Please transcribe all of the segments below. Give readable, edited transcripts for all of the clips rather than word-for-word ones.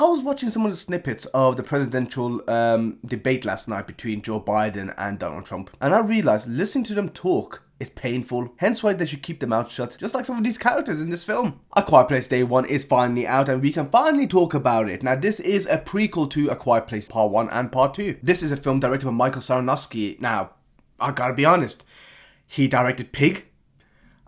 I was watching some of the snippets of the presidential debate last night between Joe Biden and Donald Trump, and I realized listening to them talk is painful, hence why they should keep their mouth shut, just like some of these characters in this film. A Quiet Place Day 1 is finally out and we can finally talk about it. Now this is a prequel to A Quiet Place Part 1 and Part 2. This is a film directed by Michael Aronofsky. Now, I gotta be honest, he directed Pig.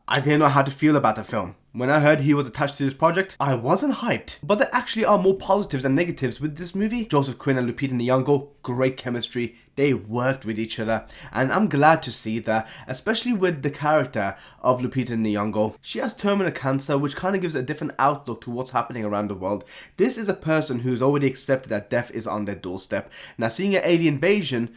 I didn't know how to feel about the film. When I heard he was attached to this project, I wasn't hyped. But there actually are more positives than negatives with this movie. Joseph Quinn and Lupita Nyong'o, great chemistry. They worked with each other. And I'm glad to see that, especially with the character of Lupita Nyong'o. She has terminal cancer, which kind of gives a different outlook to what's happening around the world. This is a person who's already accepted that death is on their doorstep. Now, seeing an alien invasion,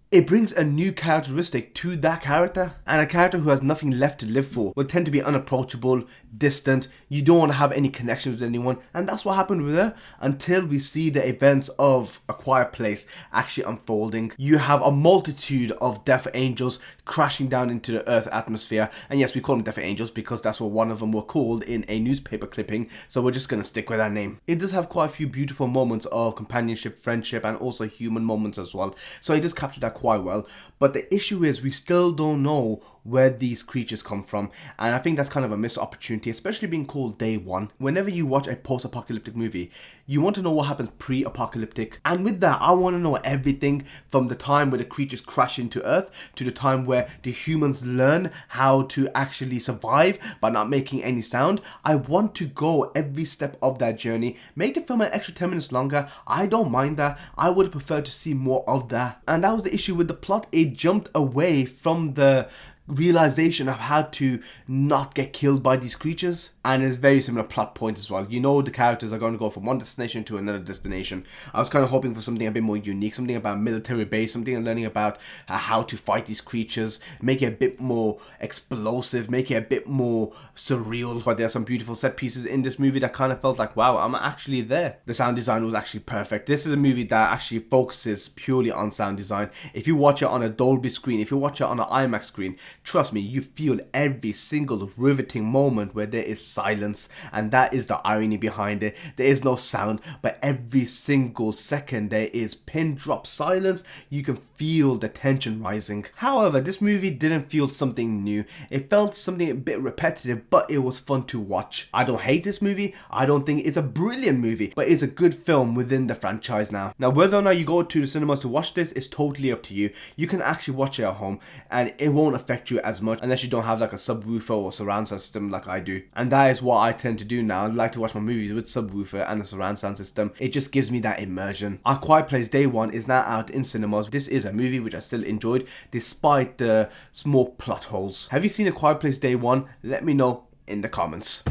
it brings a new characteristic to that character, and a character who has nothing left to live for will tend to be unapproachable, distant. You don't want to have any connections with anyone, and that's what happened with her until we see the events of A Quiet Place actually unfolding. You have a multitude of death angels crashing down into the Earth atmosphere, and yes, we call them death angels because that's what one of them were called in a newspaper clipping, so we're just going to stick with that name. It does have quite a few beautiful moments of companionship, friendship, and also human moments as well, so it does capture that quite well. But the issue is we still don't know where these creatures come from, and I think that's kind of a missed opportunity, especially being called Day 1. Whenever you watch a post-apocalyptic movie, you want to know what happens pre-apocalyptic, and with that I want to know everything from the time where the creatures crash into Earth to the time where the humans learn how to actually survive by not making any sound. I want to go every step of that journey. Make the film an extra 10 minutes longer, I don't mind that. I would have preferred to see more of that, and that was the issue with the plot. It jumped away from the realization of how to not get killed by these creatures, and it's very similar plot point as well. You know, the characters are going to go from one destination to another destination. I was kind of hoping for something a bit more unique, something about military base, something learning about how to fight these creatures, make it a bit more explosive, make it a bit more surreal. But there are some beautiful set pieces in this movie that kind of felt like, wow, I'm actually there. The sound design was actually perfect. This is a movie that actually focuses purely on sound design. If you watch it on a Dolby screen, if you watch it on an IMAX screen, trust me, you feel every single riveting moment where there is silence, and that is the irony behind it. There is no sound, but every single second there is pin drop silence. You can feel the tension rising. However, this movie didn't feel something new. It felt something a bit repetitive, but it was fun to watch. I don't hate this movie. I don't think it's a brilliant movie, but it's a good film within the franchise now. Now, whether or not you go to the cinemas to watch this is totally up to you. You can actually watch it at home, and it won't affect you as much unless you don't have like a subwoofer or surround sound system like I do, and that is what I tend to do now. I like to watch my movies with subwoofer and a surround sound system. It just gives me that immersion. A Quiet Place Day 1 is now out in cinemas. This is a movie which I still enjoyed despite the small plot holes. Have you seen A Quiet Place Day 1? Let me know in the comments.